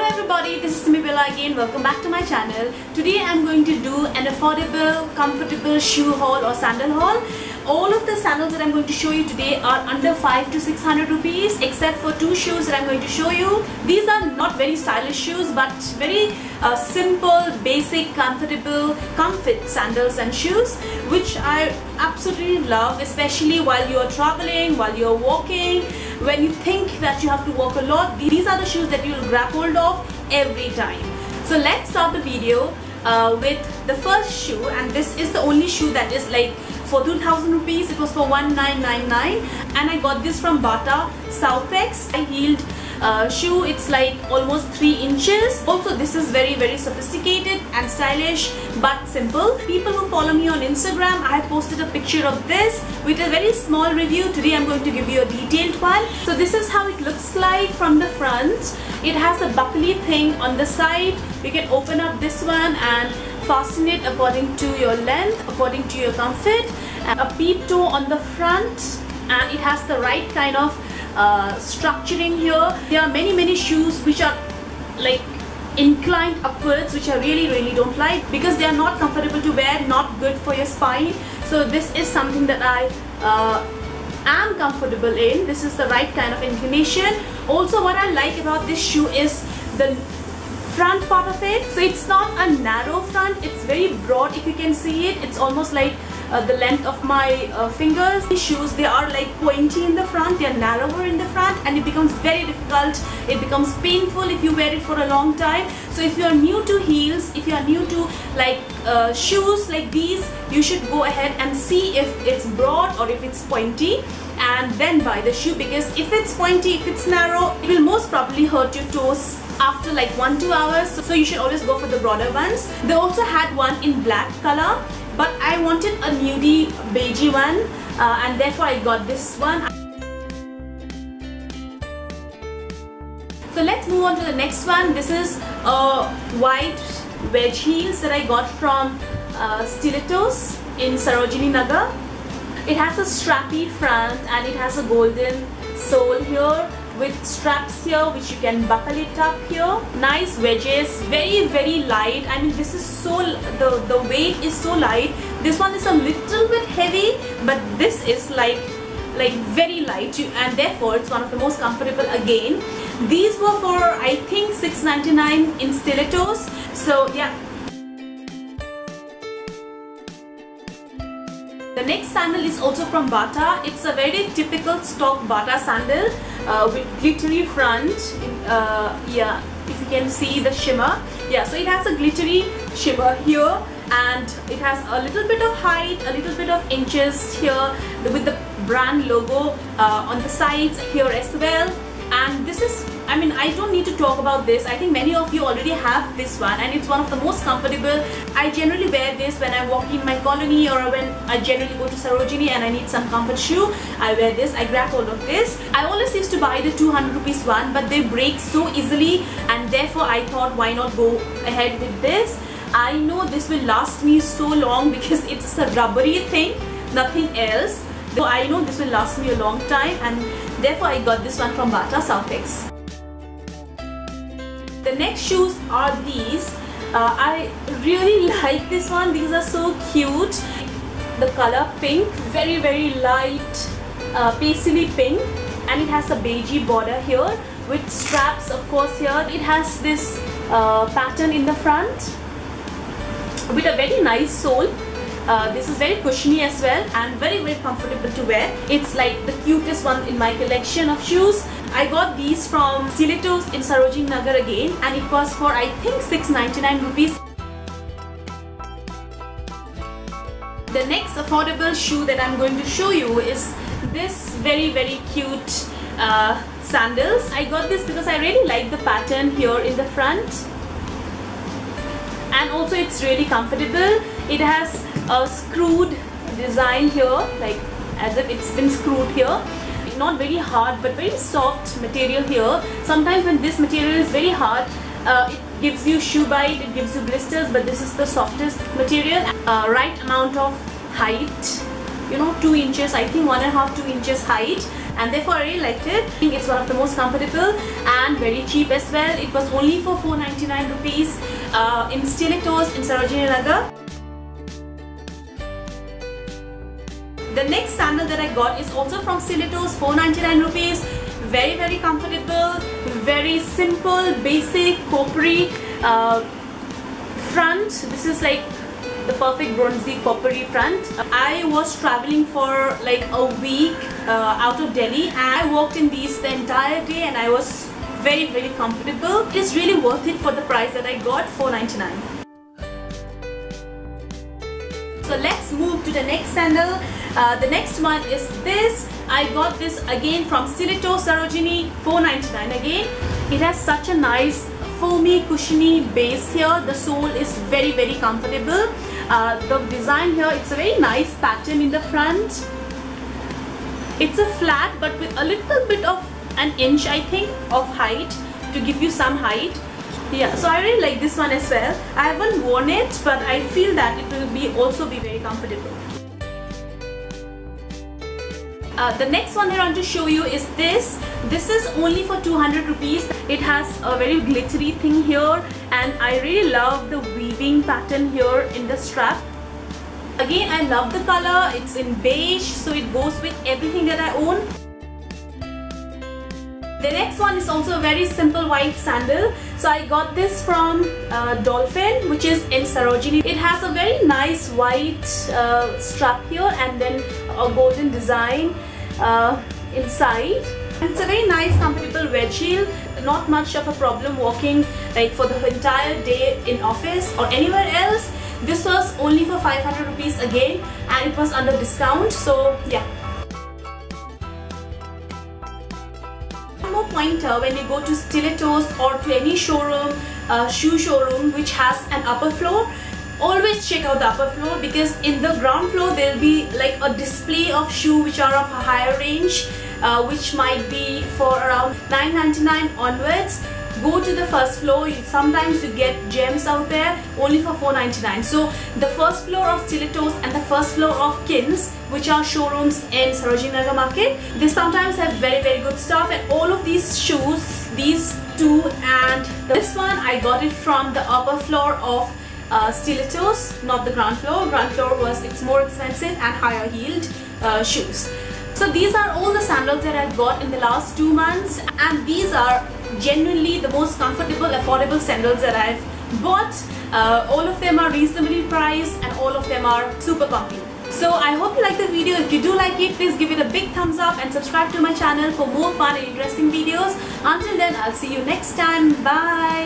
everybody, this is Simi Bella again. Welcome back to my channel. Today I'm going to do an affordable, comfortable shoe haul or sandal haul. All of the sandals that I'm going to show you today are under 500 to 600 rupees except for two shoes that I'm going to show you. These are not very stylish shoes but very simple, basic, comfortable, comfort sandals and shoes which I absolutely love, especially while you're traveling, while you're walking. When you think that you have to walk a lot, these are the shoes that you'll grab hold of every time. So let's start the video with the first shoe, and this is the only shoe that is like for 2000 rupees. It was for 1999 and I got this from Bata Southex high-heeled shoe. It's like almost 3 inches. Also, this is very sophisticated and stylish but simple. People who follow me on Instagram, I have posted a picture of this with a very small review. Today I'm going to give you a detailed one. So this is how it looks like from the front. It has a buckly thing on the side. You can open up this one and fasten it according to your length, according to your comfort. And a peep toe on the front, and it has the right kind of structuring here. There are many shoes which are like inclined upwards, which I really don't like because they are not comfortable to wear, not good for your spine. So this is something that I am comfortable in. This is the right kind of inclination. Also, what I like about this shoe is the front part of it. So it's not a narrow front, it's very broad. If you can see it, it's almost like the length of my fingers. These shoes, they are like pointy in the front, they are narrower in the front, and it becomes very difficult, it becomes painful if you wear it for a long time. So if you are new to heels, if you are new to like shoes like these, you should go ahead and see if it's broad or if it's pointy and then buy the shoe, because if it's pointy, if it's narrow, it will most probably hurt your toes after like 1-2 hours. So you should always go for the broader ones. They also had one in black color, but I wanted a nudie beigey one and therefore I got this one. So let's move on to the next one. This is a white wedge heels that I got from Stilettos in Sarojini Nagar. It has a strappy front and it has a golden sole here with straps here which you can buckle it up here. Nice wedges, very light. I mean, this is so, the weight is so light. This one is a little bit heavy, but this is like very light, and therefore it's one of the most comfortable again. These were for I think 6.99 in Stilettos. So yeah. The next sandal is also from Bata. It's a very typical stock Bata sandal with glittery front. Yeah, if you can see the shimmer. Yeah, so it has a glittery shimmer here and it has a little bit of height, a little bit of inches here with the brand logo on the sides here as well. And this is, I mean, I don't need to talk about this. I think many of you already have this one and it's one of the most comfortable. I generally wear this when I walk in my colony or when I generally go to Sarojini and I need some comfort shoe. I wear this, I grab hold of this. I always used to buy the 200 rupees one, but they break so easily and therefore I thought, why not go ahead with this. I know this will last me so long because it's a rubbery thing, nothing else. So I know this will last me a long time and therefore I got this one from Bata Southex. The next shoes are these. I really like this one. These are so cute. The color pink, very light paisley pink, and it has a beigey border here with straps of course here. It has this pattern in the front with a very nice sole. This is very cushiony as well and very comfortable to wear. It's like the cutest one in my collection of shoes. I got these from Stilettos in Sarojini Nagar again and it was for I think 6.99 rupees. The next affordable shoe that I'm going to show you is this very cute sandals. I got this because I really like the pattern here in the front and also it's really comfortable. It has a screwed design here, like as if it's been screwed here. Not very hard but very soft material here. Sometimes when this material is very hard, it gives you shoe bite, it gives you blisters, but this is the softest material. Right amount of height, you know, 2 inches, I think 1.5 to 2 inches height, and therefore I really liked it. I think it's one of the most comfortable and very cheap as well. It was only for 499 rupees in Stilettos in Sarojini Nagar. The next sandal that I got is also from Stilettos, 499 rupees. Very comfortable, very simple, basic, coppery front. This is like the perfect bronzy coppery front. I was traveling for like a week out of Delhi, and I walked in these the entire day and I was very comfortable. It is really worth it for the price that I got, 499. So let's move to the next sandal. The next one is this. I got this again from Stilettos Sarojini, 499 again. It has such a nice foamy cushiony base here. The sole is very comfortable. The design here, it's a very nice pattern in the front. It's a flat but with a little bit of an inch, I think, of height to give you some height. Yeah, so I really like this one as well. I haven't worn it, but I feel that it will also be very comfortable. The next one that I want to show you is this. This is only for 200 rupees. It has a very glittery thing here, and I really love the weaving pattern here in the strap. Again, I love the color. It's in beige, so it goes with everything that I own. The next one is also a very simple white sandal. So I got this from Dolphin, which is in Sarojini. It has a very nice white strap here and then a golden design inside. And it's a very nice comfortable wedge heel. Not much of a problem walking like for the entire day in office or anywhere else. This was only for 500 rupees again, and it was under discount, so yeah. More pointer when you go to Stilettos or to any showroom, shoe showroom which has an upper floor, always check out the upper floor, because in the ground floor there will be like a display of shoe which are of a higher range, which might be for around 999 onwards. Go to the first floor. Sometimes you get gems out there only for 499. So the first floor of Stilettos and the first floor of Kins, which are showrooms in Sarojini Nagar market, they sometimes have very good stuff. And all of these shoes, these two and this one, I got it from the upper floor of Stilettos, not the ground floor. Ground floor it's more expensive and higher heeled shoes. So these are all the sandals that I got in the last 2 months, and these are genuinely the most comfortable, affordable sandals that I've bought. All of them are reasonably priced and all of them are super comfy. So I hope you like the video. If you do like it, please give it a big thumbs up and subscribe to my channel for more fun and interesting videos. Until then, I'll see you next time. Bye.